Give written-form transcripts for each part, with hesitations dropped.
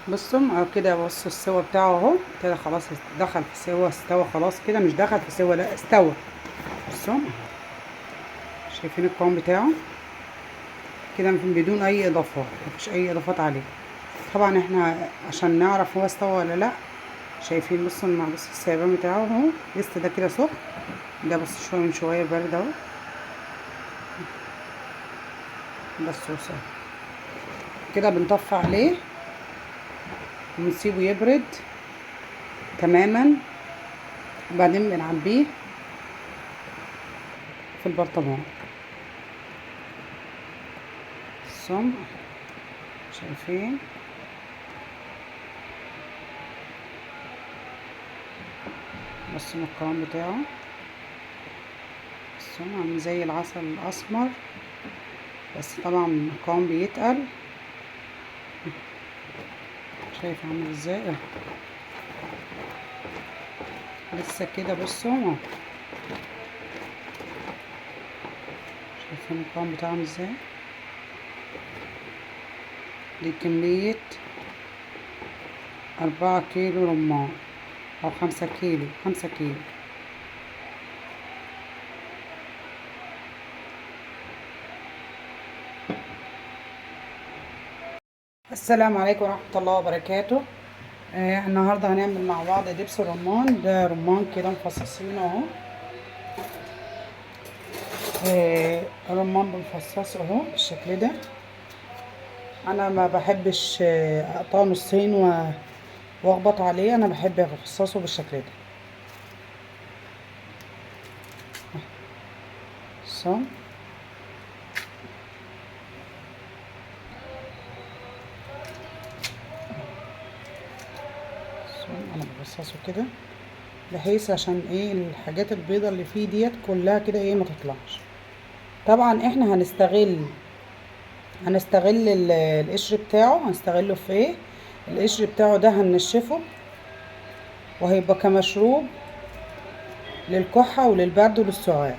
بصوا كده، بصوا السوا بتاعه اهو كده خلاص. دخل في سوا، استوى خلاص كده، مش دخل في سوا، لا استوى. بصوا شايفين القوام بتاعه كده بدون اي اضافات، مفيش اي اضافات عليه. طبعا احنا عشان نعرف هو استوى ولا لا، شايفين بصوا بصوا السيبان بتاعه اهو لسه ده كده سخن. ده بص شويه من شويه برد اهو. بس وصل كده، بنطفي عليه ونسيبه يبرد تماما، وبعدين بنعبيه في البرطمان. بصوا شايفين بصوا القوام بتاعه، بصوا عامل زي العسل الاسمر، بس طبعا القوام بيتقل. شايف عامل ازاي لسه كده. بصوا شايفين القوام بتاعه عامل ازاي. دي كمية 4 كيلو رمان، او 5 كيلو، 5 كيلو. السلام عليكم ورحمة الله وبركاته. النهاردة هنعمل مع بعض دبس الرمان. ده رمان كده مفصصينه اهو. رمان بنفصصه اهو بالشكل ده. انا ما بحبش اقطعه نصين واخبط عليه، انا بحب افصصه بالشكل ده. صح. انا بفصصه كده بحيث عشان ايه الحاجات البيضة اللي فيه ديت كلها كده ايه ما تطلعش. طبعا احنا هنستغل القشر بتاعه. هنستغله في ايه؟ القشر بتاعه ده هننشفه، وهيبقى كمشروب للكحة وللبرد وللسعال.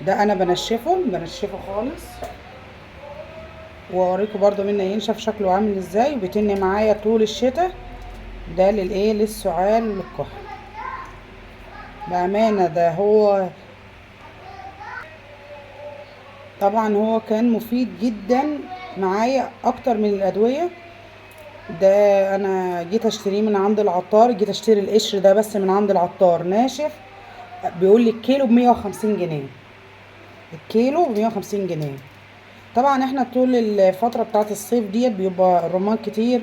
ده انا بنشفه خالص، واوريكم برضو منه ينشف شكله عامل ازاي، وبيتن معايا طول الشتاء. ده للايه؟ للسعال وللكحة. بأمانة ده هو طبعا هو كان مفيد جدا معايا اكتر من الادوية. ده انا جيت اشتريه من عند العطار، جيت اشتري القشر ده بس من عند العطار ناشف. بيقول لي الكيلو ب150 جنيه. الكيلو ب150 جنيه. طبعا احنا طول الفترة بتاعت الصيف ديت بيبقى الرمان كتير،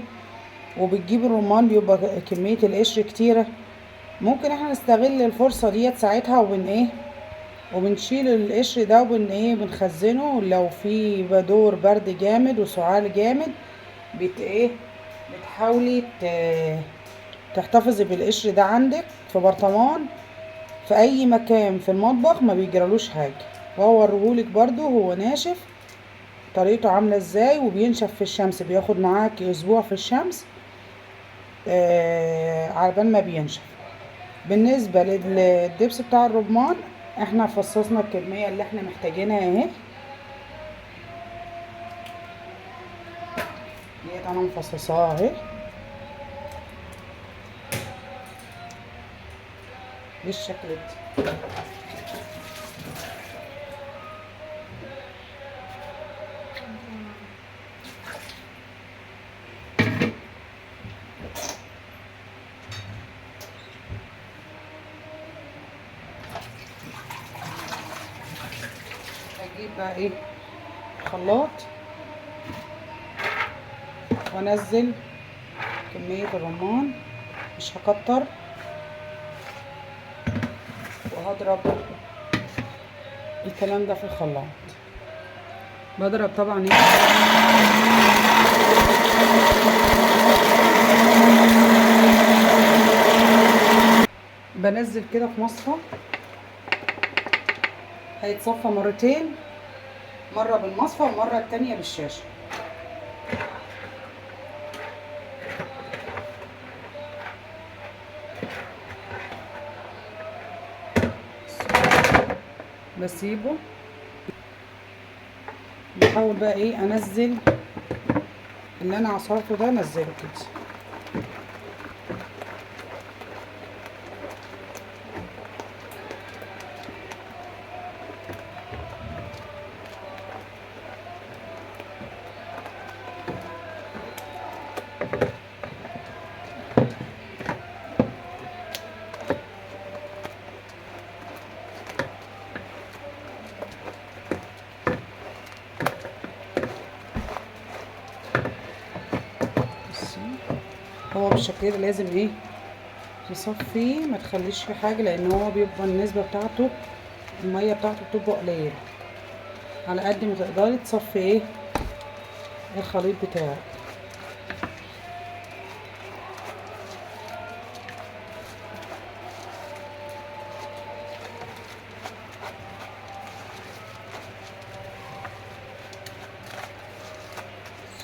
وبتجيب الرمان بيبقى كمية القشر كتيرة. ممكن احنا نستغل الفرصة ديت ساعتها وبنشيل القشر ده بنخزنه لو في بدور برد جامد وسعال جامد. بتحاولي تحتفظي بالقشر ده عندك في برطمان في اي مكان في المطبخ، ما بيجرالوش حاجة. وهوريهولك برضو هو ناشف طريقته عاملة ازاي، وبينشف في الشمس. بياخد معاك اسبوع في الشمس عقبال ما بينشف. بالنسبة للدبس بتاع الرمان، احنا فصصنا الكمية اللي احنا محتاجينها اهي. ديت انا مفصصاها اهي بالشكل ده. اجيب بقى ايه خلاط، وانزل كمية الرمان، مش هكتر، وهضرب الكلام ده في الخلاط. بضرب طبعا بنزل كده في مصفى، هيتصفى مرتين، مرة بالمصفى والمرة التانية بالشاشة. بسيبه، بحاول بقى ايه انزل اللي انا عصرته ده نزله كده. هو بالشكل ده لازم ايه تصفيه، ما تخليش فيه حاجه، لان هو بيبقى النسبه بتاعته الميه بتاعته بتبقى قليله. على قد ما تقدري تصفي ايه الخليط بتاعك.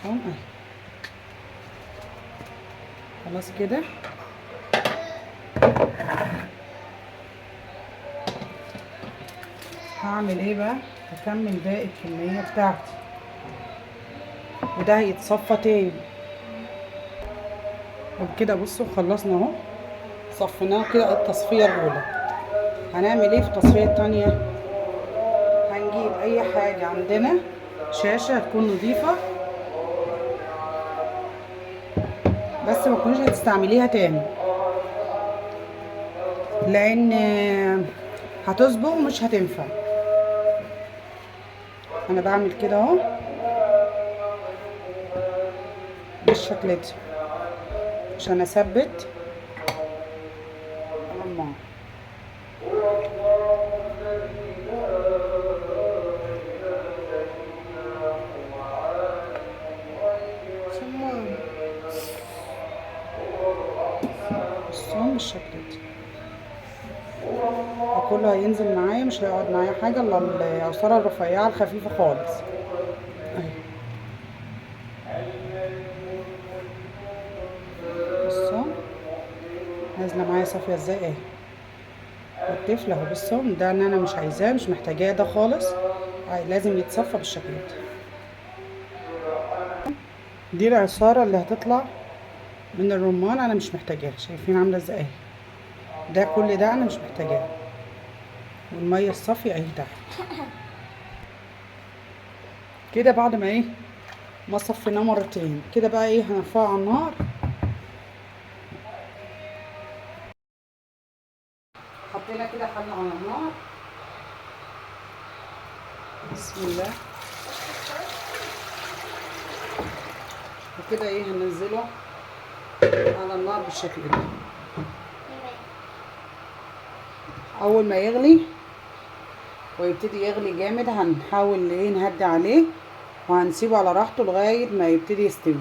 اهي خلاص كده. هعمل ايه بقى؟ هكمل باقي الكميه بتاعتي، وده هيتصفى تاني. وبكده بصوا خلصنا اهو، صفيناه كده التصفيه الاولى. هنعمل ايه في التصفيه التانيه؟ هنجيب اي حاجه عندنا، شاشه هتكون نظيفه بس ما تكونيش هتستعمليها تاني، لان هتصبغ ومش هتنفع. انا بعمل كده اهو بالشكل ده عشان اثبت الرمان. بصوا بالشكل ده كله هينزل معايا، مش هيقعد معايا حاجه الا العصاره الرفيعه الخفيفه خالص اهي. بصوا نازله معايا صافيه ازاي اهي. والتفل اهو بصوا، ده ان انا مش عايزاه مش محتاجاه ده خالص، لازم يتصفى بالشكل ده. دي العصاره اللي هتطلع من الرمان انا مش محتاجاها، شايفين عامله ازاي اهي. ده كل ده انا مش محتاجاه، والميه الصافيه اهي تحت كده. بعد ما ايه ما صفيناه مرتين كده بقى ايه هنرفعه على النار. حطينا كده حله على النار، بسم الله. وكده ايه هننزله على النار بالشكل ده. اول ما يغلي ويبتدي يغلي جامد هنحاول ايه نهدي عليه، وهنسيبه على راحته لغايه ما يبتدي يستوي.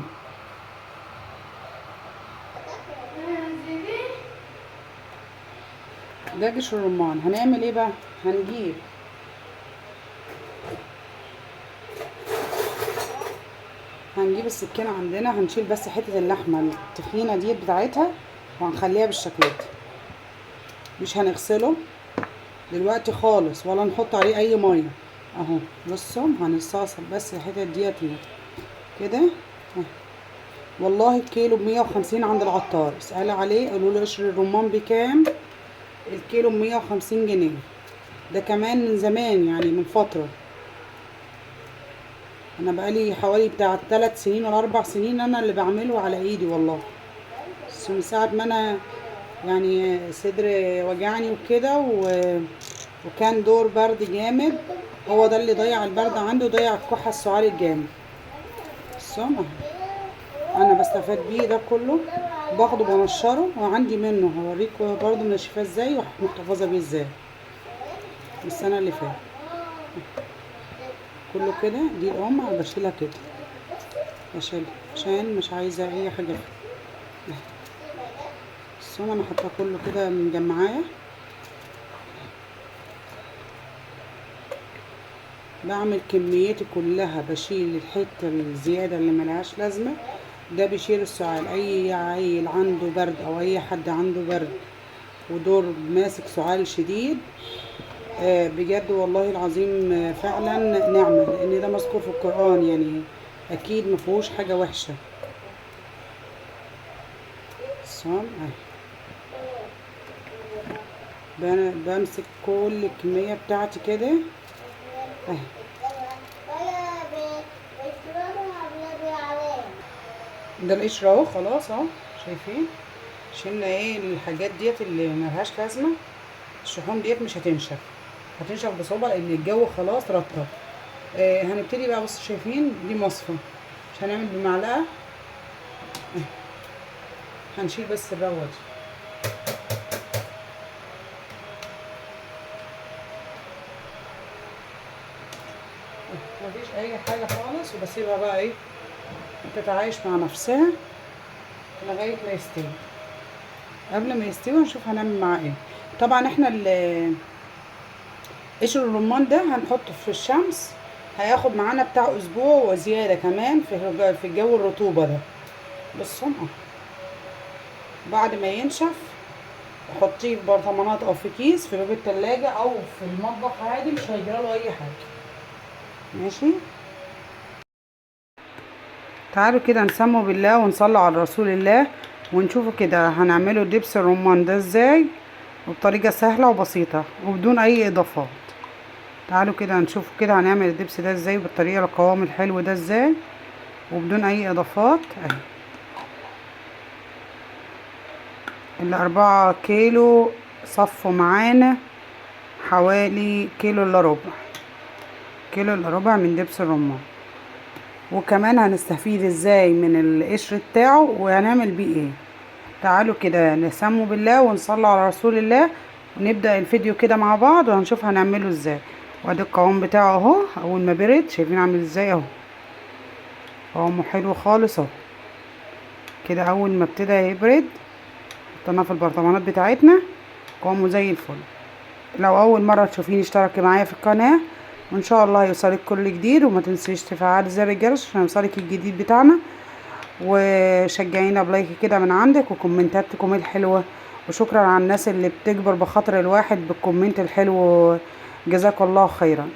ده قشر الرمان. هنعمل ايه بقى؟ هنجيب السكينه عندنا، هنشيل بس حته اللحمه التخينه دي بتاعتها وهنخليها بالشكل ده. مش هنغسله دلوقتي خالص ولا نحط عليه اي ميه اهو. بصوا هنستعصر بس الحتت ديت كده. والله الكيلو ب150 عند العطار، اسألي عليه قولوا له قشر الرمان بكام. الكيلو ب150 جنيه. ده كمان من زمان يعني من فترة، انا بقالي حوالي بتاع 3 سنين ولا 4 سنين انا اللي بعمله على ايدي والله. بس من ساعة ما انا يعني صدري وجعني وكده وكان دور برد جامد، هو ده اللي ضيع البرد عندي وضيع الكحة السعال الجامد. السمع انا بستفاد بيه ده كله، باخده بنشره وعندي منه هوريكم برضو منشفاه ازاي ومحتفظه بيه ازاي من السنه اللي فاتت. كله كده دي الام بشيلها كده، بشيلها عشان مش عايزه اي حاجه فيه. بس انا حاطاه كله كده مجمعاه. بعمل كميتي كلها، بشيل الحته الزياده اللي ملهاش لازمه. ده بيشيل السعال. اي عيل عنده برد او اي حد عنده برد ودور ماسك سعال شديد، بجد والله العظيم فعلا نعمه، لان ده مذكور في القران يعني اكيد مفيهوش حاجه وحشه. الصوم اهي. بمسك كل الكمية بتاعتي كده اهي. ده القشر اهو خلاص اهو، شايفين؟ شلنا ايه الحاجات ديت اللي ملهاش لازمة. الشحوم ديت مش هتنشف، هتنشف بصعوبة لان الجو خلاص رطب. هنبتدي بقى. بصوا شايفين دي مصفى، مش هنعمل بمعلقة. هنشيل بس الروة دي. مفيش اي حاجة خالص، وبسيبها بقى ايه تتعايش مع نفسها لغاية ما يستوي. قبل ما يستوي نشوف هنعمل معاه ايه. طبعا احنا قشر الرمان ده هنحطه في الشمس، هياخد معانا بتاع اسبوع وزيادة كمان في الجو الرطوبة ده. بصوا بعد ما ينشف حطيه في برطمانات او في كيس في باب التلاجة او في المطبخ عادي، مش هيجراله اي حاجة. ماشي، تعالوا كده نسموا بالله ونصلي على رسول الله ونشوفوا كده هنعمله دبس الرمان ده ازاي، وبطريقة سهلة وبسيطة وبدون اي اضافات. تعالوا كده نشوف كده هنعمل الدبس ده ازاي بالطريقة القوام الحلو ده ازاي وبدون اي اضافات. اهي ال4 كيلو صفوا معانا حوالي كيلو الا ربع، كيلو الا ربع من دبس الرمان. وكمان هنستفيد ازاي من القشر بتاعه وهنعمل بيه ايه. تعالوا كده نسموا بالله ونصلي على رسول الله ونبدأ الفيديو كده مع بعض وهنشوف هنعمله ازاي. وادي القوام بتاعه اهو اول ما برد، شايفين عامل ازاي اهو، قوامه حلو خالص اهو كده. اول ما ابتدى يبرد حطيناه في البرطمانات بتاعتنا، قوامه زي الفل. لو اول مره تشوفيني اشتركي معايا في القناه وان شاء الله يوصلك كل جديد، وما تنسيش تفعلي زر الجرس عشان يوصلك الجديد بتاعنا، وشجعينا بلايك كده من عندك وكومنتاتكم الحلوه. وشكرا على الناس اللي بتجبر بخاطر الواحد بالكومنت الحلو، جزاك الله خيرا.